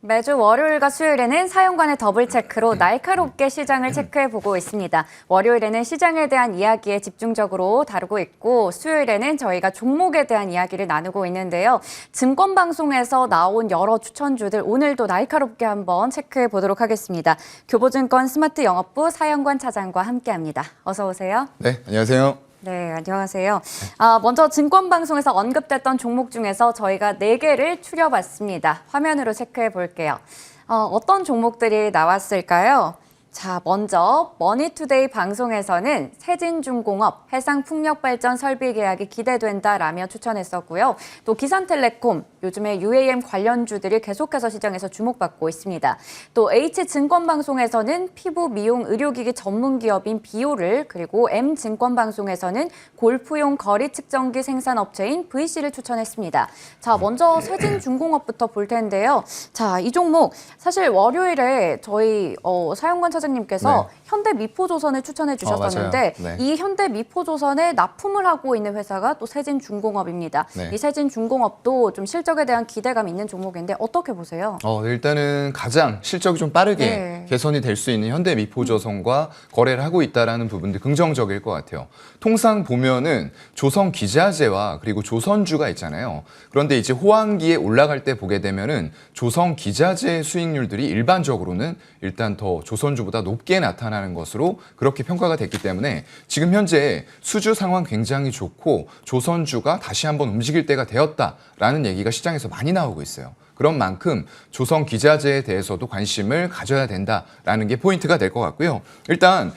매주 월요일과 수요일에는 사연관의 더블 체크로 날카롭게 시장을 체크해보고 있습니다. 월요일에는 시장에 대한 이야기에 집중적으로 다루고 있고 수요일에는 저희가 종목에 대한 이야기를 나누고 있는데요. 증권방송에서 나온 여러 추천주들 오늘도 날카롭게 한번 체크해보도록 하겠습니다. 교보증권 스마트영업부 사연관 차장과 함께합니다. 어서 오세요. 네, 안녕하세요. 네, 안녕하세요. 먼저 증권방송에서 언급됐던 종목 중에서 저희가 4개를 추려봤습니다. 화면으로 체크해 볼게요. 어떤 종목들이 나왔을까요? 자, 먼저 머니투데이 방송에서는 세진중공업, 해상풍력발전 설비 계약이 기대된다라며 추천했었고요. 또 기산텔레콤, 요즘에 UAM 관련주들이 계속해서 시장에서 주목받고 있습니다. 또 H증권방송에서는 피부 미용 의료기기 전문기업인 비오를, 그리고 M증권방송에서는 골프용 거리 측정기 생산업체인 VC를 추천했습니다. 자, 먼저 세진중공업부터 볼 텐데요. 자, 이 종목 사실 월요일에 저희 사연관 차장님께서 네. 현대미포조선을 추천해 주셨었는데 네. 이 현대미포조선에 납품을 하고 있는 회사가 또 세진중공업입니다. 네. 이 세진중공업도 좀 실적에 대한 기대감 있는 종목인데 어떻게 보세요? 일단은 가장 실적이 좀 빠르게 네. 개선이 될 수 있는 현대미포조선과 거래를 하고 있다는 부분도 긍정적일 것 같아요. 통상 보면은 조선기자재와 그리고 조선주가 있잖아요. 그런데 이제 호황기에 올라갈 때 보게 되면은 조선기자재 수익률들이 일반적으로는 일단 더 조선주보다 높게 나타나는 것으로 그렇게 평가가 됐기 때문에 지금 현재 수주 상황 굉장히 좋고 조선주가 다시 한번 움직일 때가 되었다라는 얘기가 시장에서 많이 나오고 있어요. 그런 만큼 조선 기자재에 대해서도 관심을 가져야 된다라는 게 포인트가 될 것 같고요. 일단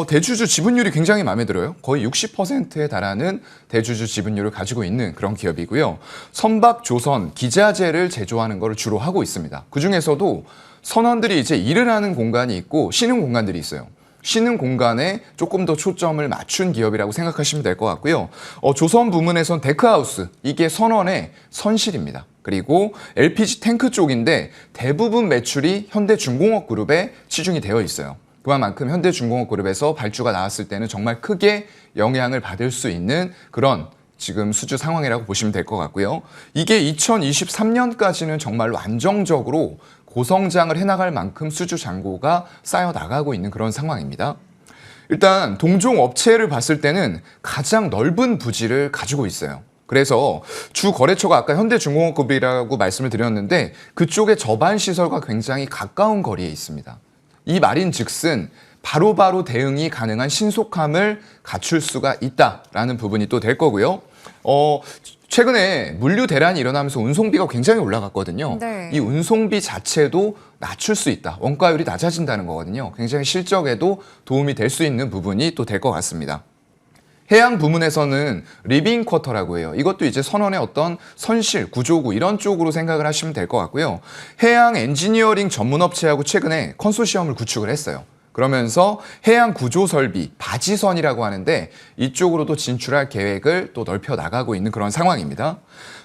대주주 지분율이 굉장히 마음에 들어요. 거의 60%에 달하는 대주주 지분율을 가지고 있는 그런 기업이고요. 선박 조선 기자재를 제조하는 걸 주로 하고 있습니다. 그중에서도 선원들이 이제 일을 하는 공간이 있고 쉬는 공간들이 있어요. 쉬는 공간에 조금 더 초점을 맞춘 기업이라고 생각하시면 될 것 같고요. 조선 부문에선 데크하우스, 이게 선원의 선실입니다. 그리고 LPG 탱크 쪽인데 대부분 매출이 현대중공업 그룹에 치중이 되어 있어요. 그만큼 현대중공업 그룹에서 발주가 나왔을 때는 정말 크게 영향을 받을 수 있는 그런 지금 수주 상황이라고 보시면 될 것 같고요. 이게 2023년까지는 정말로 안정적으로 고성장을 해나갈 만큼 수주 잔고가 쌓여 나가고 있는 그런 상황입니다. 일단 동종 업체를 봤을 때는 가장 넓은 부지를 가지고 있어요. 그래서 주 거래처가 아까 현대중공업급이라고 말씀을 드렸는데 그쪽의 접안 시설과 굉장히 가까운 거리에 있습니다. 이 말인즉슨 바로바로 대응이 가능한 신속함을 갖출 수가 있다라는 부분이 또 될 거고요. 최근에 물류 대란이 일어나면서 운송비가 굉장히 올라갔거든요. 네. 이 운송비 자체도 낮출 수 있다. 원가율이 낮아진다는 거거든요. 굉장히 실적에도 도움이 될 수 있는 부분이 또 될 것 같습니다. 해양 부문에서는 리빙 쿼터라고 해요. 이것도 이제 선원의 어떤 선실, 구조구 이런 쪽으로 생각을 하시면 될 것 같고요. 해양 엔지니어링 전문업체하고 최근에 컨소시엄을 구축을 했어요. 그러면서 해양 구조 설비, 바지선이라고 하는데 이쪽으로도 진출할 계획을 또 넓혀 나가고 있는 그런 상황입니다.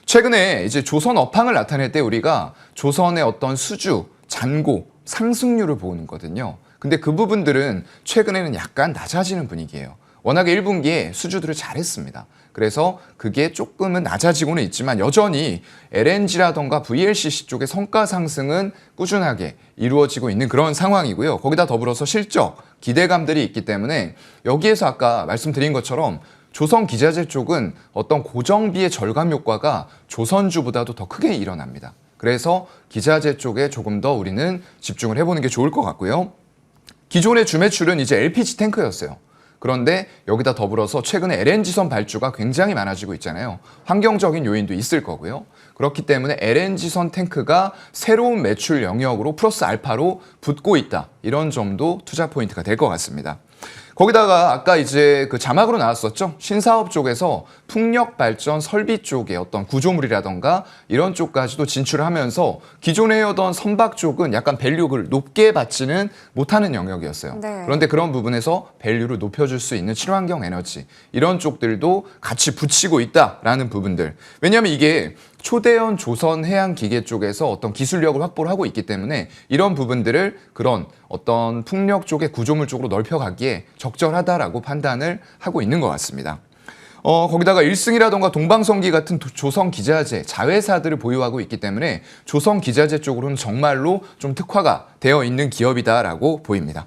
최근에 이제 조선 업황을 나타낼 때 우리가 조선의 어떤 수주, 잔고, 상승률을 보는 거거든요. 근데 그 부분들은 최근에는 약간 낮아지는 분위기예요. 워낙에 1분기에 수주들을 잘했습니다. 그래서 그게 조금은 낮아지고는 있지만 여전히 LNG라던가 VLCC 쪽의 성과 상승은 꾸준하게 이루어지고 있는 그런 상황이고요. 거기다 더불어서 실적, 기대감들이 있기 때문에 여기에서 아까 말씀드린 것처럼 조선 기자재 쪽은 어떤 고정비의 절감 효과가 조선주보다도 더 크게 일어납니다. 그래서 기자재 쪽에 조금 더 우리는 집중을 해보는 게 좋을 것 같고요. 기존의 주매출은 이제 LPG 탱크였어요. 그런데 여기다 더불어서 최근에 LNG선 발주가 굉장히 많아지고 있잖아요. 환경적인 요인도 있을 거고요. 그렇기 때문에 LNG선 탱크가 새로운 매출 영역으로 플러스 알파로 붙고 있다. 이런 점도 투자 포인트가 될 것 같습니다. 거기다가 아까 이제 그 자막으로 나왔었죠. 신사업 쪽에서 풍력 발전 설비 쪽의 어떤 구조물이라던가 이런 쪽까지도 진출을 하면서 기존에 해오던 선박 쪽은 약간 밸류를 높게 받지는 못하는 영역이었어요. 네. 그런데 그런 부분에서 밸류를 높여줄 수 있는 친환경 에너지 이런 쪽들도 같이 붙이고 있다라는 부분들. 왜냐하면 이게 초대형 조선 해양 기계 쪽에서 어떤 기술력을 확보를 하고 있기 때문에 이런 부분들을 그런 어떤 풍력 쪽의 구조물 쪽으로 넓혀가기에 적절하다라고 판단을 하고 있는 것 같습니다. 거기다가 1승이라던가 동방성기 같은 조선기자재, 자회사들을 보유하고 있기 때문에 조선기자재 쪽으로는 정말로 좀 특화가 되어 있는 기업이다라고 보입니다.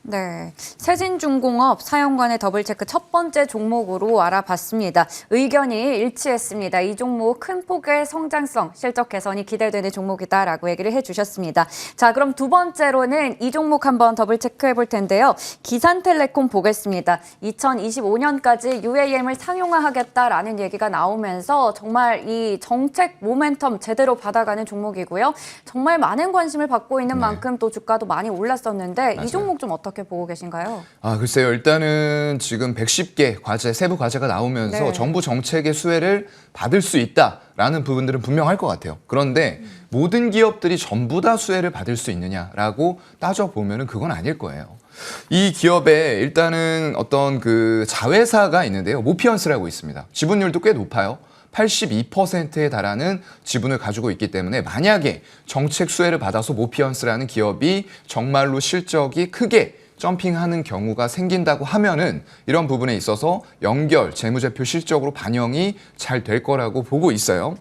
네, 세진중공업 사연관의 더블체크 첫 번째 종목으로 알아봤습니다. 의견이 일치했습니다. 이 종목 큰 폭의 성장성, 실적 개선이 기대되는 종목이다라고 얘기를 해주셨습니다. 자, 그럼 두 번째로는 이 종목 한번 더블체크해 볼 텐데요. 기산텔레콤 보겠습니다. 2025년까지 UAM을 상용화하겠다라는 얘기가 나오면서 정말 이 정책 모멘텀 제대로 받아가는 종목이고요. 정말 많은 관심을 받고 있는 만큼 또 주가도 많이 올랐었는데 맞아요. 이 종목 좀 어떻게 보고 계신가요? 글쎄요. 일단은 지금 110개 과제, 세부 과제가 나오면서 네. 정부 정책의 수혜를 받을 수 있다라는 부분들은 분명할 것 같아요. 그런데 모든 기업들이 전부 다 수혜를 받을 수 있느냐라고 따져보면은 그건 아닐 거예요. 이 기업에 일단은 어떤 그 자회사가 있는데요. 모피언스라고 있습니다. 지분율도 꽤 높아요. 82%에 달하는 지분을 가지고 있기 때문에 만약에 정책 수혜를 받아서 모피언스라는 기업이 정말로 실적이 크게 점핑하는 경우가 생긴다고 하면은 이런 부분에 있어서 연결, 재무제표 실적으로 반영이 잘 될 거라고 보고 있어요.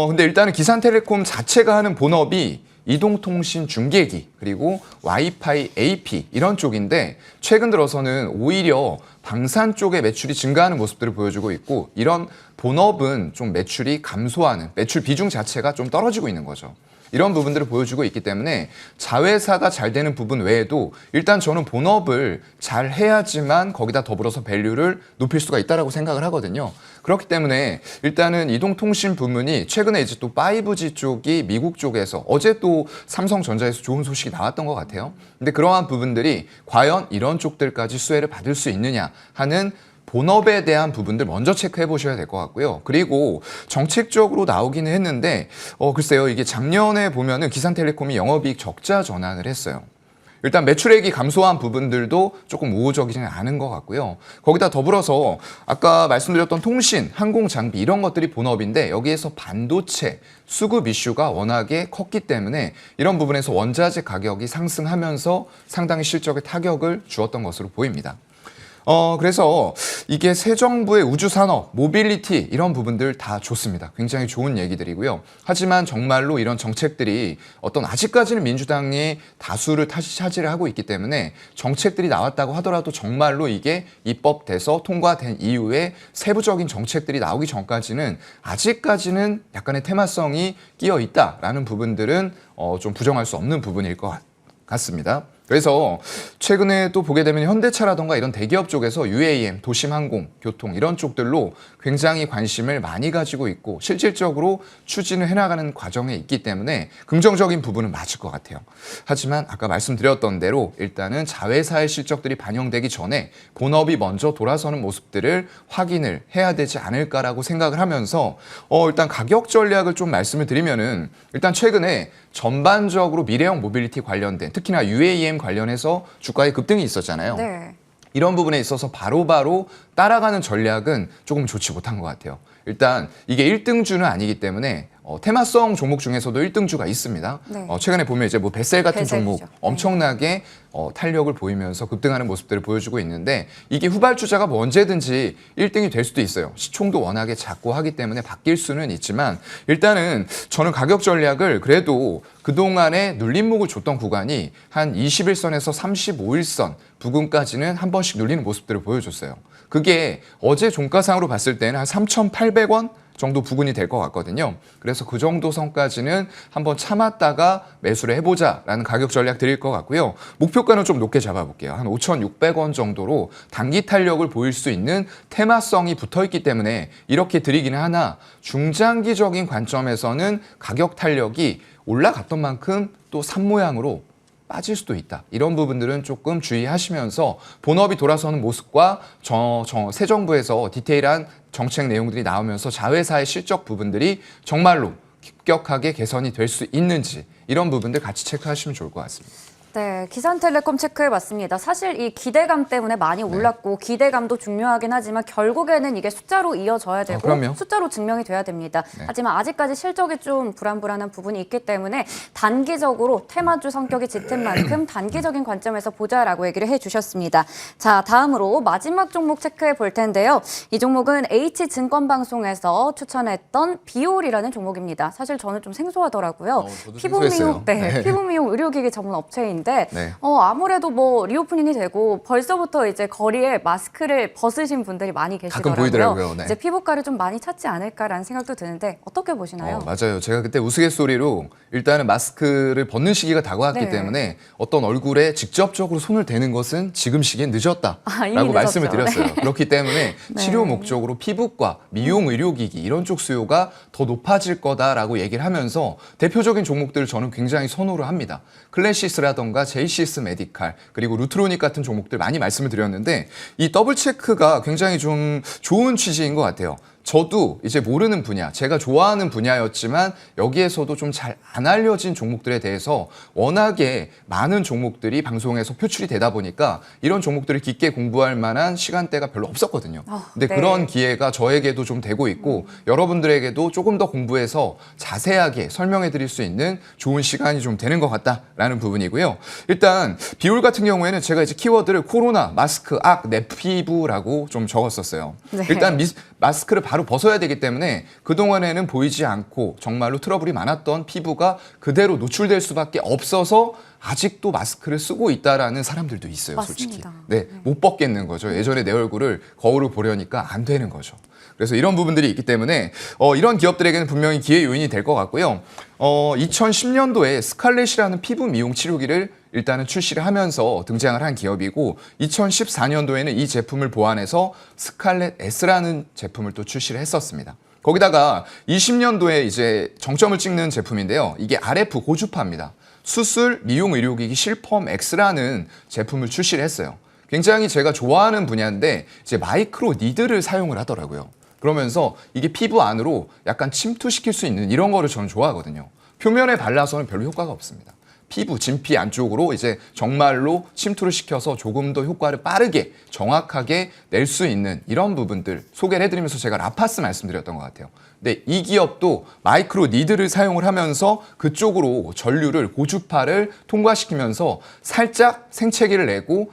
근데 일단은 기산텔레콤 자체가 하는 본업이 이동통신 중계기 그리고 와이파이 AP 이런 쪽인데 최근 들어서는 오히려 방산 쪽의 매출이 증가하는 모습들을 보여주고 있고 이런 본업은 좀 매출이 감소하는 매출 비중 자체가 좀 떨어지고 있는 거죠. 이런 부분들을 보여주고 있기 때문에 자회사가 잘 되는 부분 외에도 일단 저는 본업을 잘 해야지만 거기다 더불어서 밸류를 높일 수가 있다라고 생각을 하거든요. 그렇기 때문에 일단은 이동통신 부문이 최근에 이제 또 5G 쪽이 미국 쪽에서 어제 또 삼성전자에서 좋은 소식이 나왔던 것 같아요. 근데 그러한 부분들이 과연 이런 쪽들까지 수혜를 받을 수 있느냐 하는 본업에 대한 부분들 먼저 체크해 보셔야 될 것 같고요. 그리고 정책적으로 나오기는 했는데 글쎄요. 이게 작년에 보면은 기산텔레콤이 영업이익 적자 전환을 했어요. 일단 매출액이 감소한 부분들도 조금 우호적이지는 않은 것 같고요. 거기다 더불어서 아까 말씀드렸던 통신, 항공장비 이런 것들이 본업인데 여기에서 반도체, 수급 이슈가 워낙에 컸기 때문에 이런 부분에서 원자재 가격이 상승하면서 상당히 실적에 타격을 주었던 것으로 보입니다. 그래서 이게 새 정부의 우주산업, 모빌리티 이런 부분들 다 좋습니다. 굉장히 좋은 얘기들이고요. 하지만 정말로 이런 정책들이 어떤 아직까지는 민주당이 다수를 차지를 하고 있기 때문에 정책들이 나왔다고 하더라도 정말로 이게 입법돼서 통과된 이후에 세부적인 정책들이 나오기 전까지는 아직까지는 약간의 테마성이 끼어 있다라는 부분들은 좀 부정할 수 없는 부분일 것 같습니다. 그래서 최근에 또 보게 되면 현대차라던가 이런 대기업 쪽에서 UAM, 도심항공, 교통 이런 쪽들로 굉장히 관심을 많이 가지고 있고 실질적으로 추진을 해나가는 과정에 있기 때문에 긍정적인 부분은 맞을 것 같아요. 하지만 아까 말씀드렸던 대로 일단은 자회사의 실적들이 반영되기 전에 본업이 먼저 돌아서는 모습들을 확인을 해야 되지 않을까라고 생각을 하면서 일단 가격 전략을 좀 말씀을 드리면은 일단 최근에 전반적으로 미래형 모빌리티 관련된 특히나 UAM 관련해서 주가의 급등이 있었잖아요. 네. 이런 부분에 있어서 바로바로 따라가는 전략은 조금 좋지 못한 것 같아요. 일단 이게 1등주는 아니기 때문에 테마성 종목 중에서도 1등주가 있습니다. 네. 최근에 보면 이제 뭐 베셀 같은 베셀이죠. 종목 네. 엄청나게 탄력을 보이면서 급등하는 모습들을 보여주고 있는데 이게 후발주자가 뭐 언제든지 1등이 될 수도 있어요. 시총도 워낙에 작고 하기 때문에 바뀔 수는 있지만 일단은 저는 가격 전략을 그래도 그동안에 눌림목을 줬던 구간이 한 21선에서 35일선 부근까지는 한 번씩 눌리는 모습들을 보여줬어요. 그게 어제 종가상으로 봤을 때는 한 3,800원 정도 부근이 될 것 같거든요. 그래서 그 정도 선까지는 한번 참았다가 매수를 해보자라는 가격 전략 드릴 것 같고요. 목표가는 좀 높게 잡아볼게요. 한 5,600원 정도로 단기 탄력을 보일 수 있는 테마성이 붙어있기 때문에 이렇게 드리기는 하나 중장기적인 관점에서는 가격 탄력이 올라갔던 만큼 또 산 모양으로 빠질 수도 있다. 이런 부분들은 조금 주의하시면서 본업이 돌아서는 모습과 새 정부에서 디테일한 정책 내용들이 나오면서 자회사의 실적 부분들이 정말로 급격하게 개선이 될 수 있는지 이런 부분들 같이 체크하시면 좋을 것 같습니다. 네, 기산텔레콤 체크해봤습니다. 사실 이 기대감 때문에 많이 올랐고 기대감도 중요하긴 하지만 결국에는 이게 숫자로 이어져야 되고 그럼요. 숫자로 증명이 돼야 됩니다. 네. 하지만 아직까지 실적이 좀 불안불안한 부분이 있기 때문에 단기적으로 테마주 성격이 짙은 만큼 단기적인 관점에서 보자라고 얘기를 해주셨습니다. 자, 다음으로 마지막 종목 체크해 볼 텐데요. 이 종목은 H증권방송에서 추천했던 비올이라는 종목입니다. 사실 저는 좀 생소하더라고요. 저도 피부 생소했어요. 미용, 네, 피부 미용 의료기기 전문 업체인데 네. 아무래도 뭐 리오프닝이 되고 벌써부터 이제 거리에 마스크를 벗으신 분들이 많이 계시더라고요. 가끔 보이더라고요. 네. 이제 피부과를 좀 많이 찾지 않을까라는 생각도 드는데 어떻게 보시나요? 맞아요. 제가 그때 우스갯소리로 일단은 마스크를 벗는 시기가 다가왔기 네. 때문에 어떤 얼굴에 직접적으로 손을 대는 것은 지금 시기엔 이미 늦었다라고 말씀을 늦었죠. 드렸어요. 그렇기 때문에 네. 치료 목적으로 피부과, 미용 의료기기 이런 쪽 수요가 더 높아질 거다라고 얘기를 하면서 대표적인 종목들을 저는 굉장히 선호를 합니다. 클래시스라던가 JCS 메디칼 그리고 루트로닉 같은 종목들 많이 말씀을 드렸는데 이 더블 체크가 굉장히 좀 좋은 취지인 것 같아요. 저도 이제 모르는 분야, 제가 좋아하는 분야였지만 여기에서도 좀 잘 안 알려진 종목들에 대해서 워낙에 많은 종목들이 방송에서 표출이 되다 보니까 이런 종목들을 깊게 공부할 만한 시간대가 별로 없었거든요. 근데 네. 그런 기회가 저에게도 좀 되고 있고 여러분들에게도 조금 더 공부해서 자세하게 설명해 드릴 수 있는 좋은 시간이 좀 되는 것 같다라는 부분이고요. 일단 비올 같은 경우에는 제가 이제 키워드를 코로나, 마스크, 악, 내 피부라고 좀 적었었어요. 네. 일단 마스크를 바로 벗어야 되기 때문에 그동안에는 보이지 않고 정말로 트러블이 많았던 피부가 그대로 노출될 수밖에 없어서 아직도 마스크를 쓰고 있다라는 사람들도 있어요, 솔직히. 맞습니다. 네, 못 벗겠는 거죠. 예전에 내 얼굴을 거울을 보려니까 안 되는 거죠. 그래서 이런 부분들이 있기 때문에 이런 기업들에게는 분명히 기회 요인이 될 것 같고요. 2010년도에 스칼렛이라는 피부 미용 치료기를 일단은 출시를 하면서 등장을 한 기업이고 2014년도에는 이 제품을 보완해서 스칼렛 S라는 제품을 또 출시를 했었습니다. 거기다가 20년도에 이제 정점을 찍는 제품인데요. 이게 RF 고주파입니다. 수술 미용 의료기기 실펌 X라는 제품을 출시를 했어요. 굉장히 제가 좋아하는 분야인데 이제 마이크로 니드를 사용을 하더라고요. 그러면서 이게 피부 안으로 약간 침투시킬 수 있는 이런 거를 저는 좋아하거든요. 표면에 발라서는 별로 효과가 없습니다. 피부, 진피 안쪽으로 이제 정말로 침투를 시켜서 조금 더 효과를 빠르게 정확하게 낼 수 있는 이런 부분들 소개를 해드리면서 제가 라파스 말씀드렸던 것 같아요. 근데 이 기업도 마이크로 니드를 사용을 하면서 그쪽으로 전류를 고주파를 통과시키면서 살짝 생채기를 내고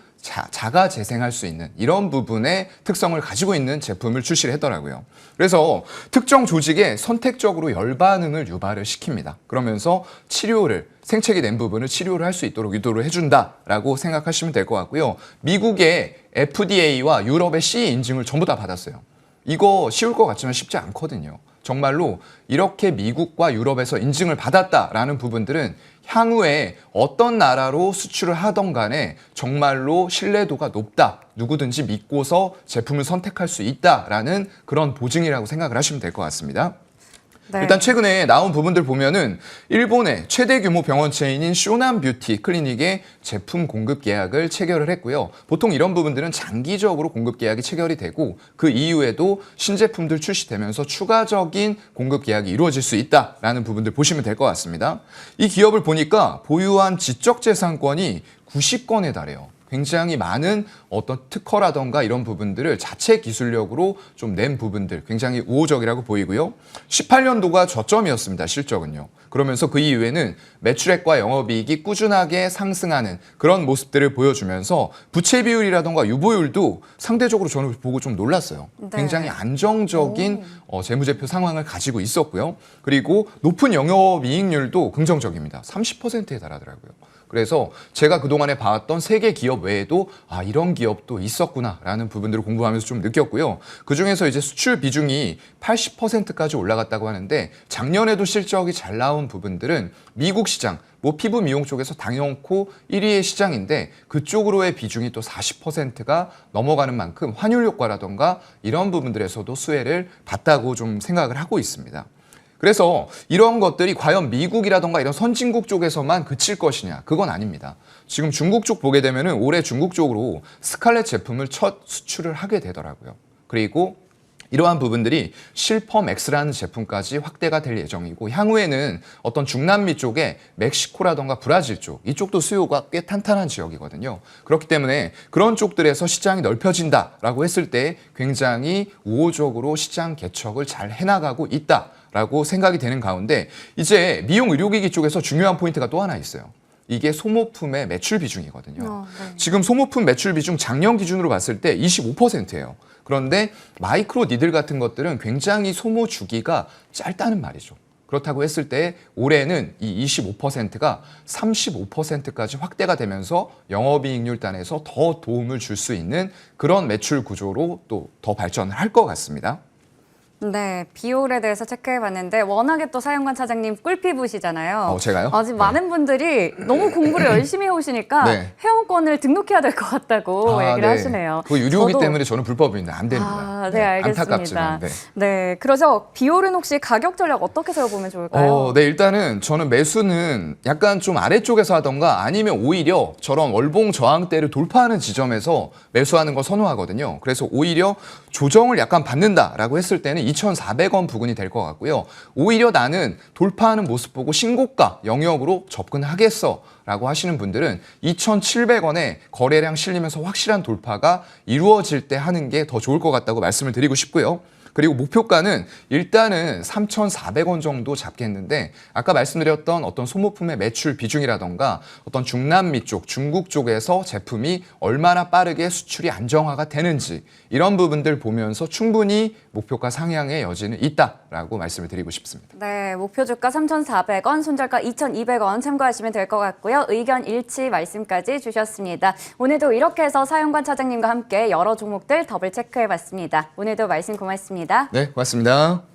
자가 재생할 수 있는 이런 부분의 특성을 가지고 있는 제품을 출시를 했더라고요. 그래서 특정 조직에 선택적으로 열 반응을 유발을 시킵니다. 그러면서 치료를 생채기 낸 부분을 치료를 할 수 있도록 유도를 해준다라고 생각하시면 될 것 같고요. 미국의 FDA와 유럽의 CE 인증을 전부 다 받았어요. 이거 쉬울 것 같지만 쉽지 않거든요. 정말로 이렇게 미국과 유럽에서 인증을 받았다라는 부분들은 향후에 어떤 나라로 수출을 하던 간에 정말로 신뢰도가 높다. 누구든지 믿고서 제품을 선택할 수 있다라는 그런 보증이라고 생각을 하시면 될 것 같습니다. 네. 일단 최근에 나온 부분들 보면은 일본의 최대 규모 병원 체인인 쇼난 뷰티 클리닉의 제품 공급 계약을 체결을 했고요. 보통 이런 부분들은 장기적으로 공급 계약이 체결이 되고 그 이후에도 신제품들 출시되면서 추가적인 공급 계약이 이루어질 수 있다라는 부분들 보시면 될 것 같습니다. 이 기업을 보니까 보유한 지적재산권이 90건에 달해요. 굉장히 많은 어떤 특허라던가 이런 부분들을 자체 기술력으로 좀 낸 부분들 굉장히 우호적이라고 보이고요. 18년도가 저점이었습니다. 실적은요. 그러면서 그 이후에는 매출액과 영업이익이 꾸준하게 상승하는 그런 모습들을 보여주면서 부채 비율이라던가 유보율도 상대적으로 저는 보고 좀 놀랐어요. 네. 굉장히 안정적인 재무제표 상황을 가지고 있었고요. 그리고 높은 영업이익률도 긍정적입니다. 30%에 달하더라고요. 그래서 제가 그동안에 봐왔던 세계 기업 외에도 이런 기업도 있었구나라는 부분들을 공부하면서 좀 느꼈고요. 그중에서 이제 수출 비중이 80%까지 올라갔다고 하는데 작년에도 실적이 잘 나온 부분들은 미국 시장, 피부 미용 쪽에서 당연코 1위의 시장인데 그쪽으로의 비중이 또 40%가 넘어가는 만큼 환율 효과라던가 이런 부분들에서도 수혜를 봤다고 좀 생각을 하고 있습니다. 그래서 이런 것들이 과연 미국이라던가 이런 선진국 쪽에서만 그칠 것이냐? 그건 아닙니다. 지금 중국 쪽 보게 되면은 올해 중국 쪽으로 스칼렛 제품을 첫 수출을 하게 되더라고요. 그리고 이러한 부분들이 실펌X라는 제품까지 확대가 될 예정이고 향후에는 어떤 중남미 쪽에 멕시코라던가 브라질 쪽 이쪽도 수요가 꽤 탄탄한 지역이거든요. 그렇기 때문에 그런 쪽들에서 시장이 넓혀진다라고 했을 때 굉장히 우호적으로 시장 개척을 잘 해나가고 있다라고 생각이 되는 가운데 이제 미용 의료기기 쪽에서 중요한 포인트가 또 하나 있어요. 이게 소모품의 매출 비중이거든요. 네. 지금 소모품 매출 비중 작년 기준으로 봤을 때 25%예요. 그런데 마이크로 니들 같은 것들은 굉장히 소모 주기가 짧다는 말이죠. 그렇다고 했을 때 올해는 이 25%가 35%까지 확대가 되면서 영업이익률 단에서 더 도움을 줄 수 있는 그런 매출 구조로 또 더 발전을 할 것 같습니다. 네, 비올에 대해서 체크해봤는데 워낙에 또 사연관 차장님 꿀피부시잖아요. 제가요? 지금 네. 많은 분들이 너무 공부를 열심히 해오시니까 네. 회원권을 등록해야 될 것 같다고 얘기를 하시네요. 그 유료이기 저도- 때문에 저는 불법입니다. 안 됩니다. 네, 알겠습니다. 안타깝지만. 네. 네, 그래서 비올은 혹시 가격 전략 어떻게 세워보면 좋을까요? 네, 일단은 저는 매수는 약간 좀 아래쪽에서 하던가 아니면 오히려 저런 월봉 저항대를 돌파하는 지점에서 매수하는 걸 선호하거든요. 그래서 오히려 조정을 약간 받는다라고 했을 때는 2,400원 부근이 될 것 같고요. 오히려 나는 돌파하는 모습 보고 신고가 영역으로 접근하겠어라고 하시는 분들은 2,700원에 거래량 실리면서 확실한 돌파가 이루어질 때 하는 게 더 좋을 것 같다고 말씀을 드리고 싶고요. 그리고 목표가는 일단은 3,400원 정도 잡겠는데 아까 말씀드렸던 어떤 소모품의 매출 비중이라던가 어떤 중남미 쪽, 중국 쪽에서 제품이 얼마나 빠르게 수출이 안정화가 되는지 이런 부분들 보면서 충분히 목표가 상향의 여지는 있다라고 말씀을 드리고 싶습니다. 네, 목표 주가 3,400원, 손절가 2,200원 참고하시면 될 것 같고요. 의견 일치 말씀까지 주셨습니다. 오늘도 이렇게 해서 사연관 차장님과 함께 여러 종목들 더블 체크해봤습니다. 오늘도 말씀 고맙습니다. 네, 고맙습니다.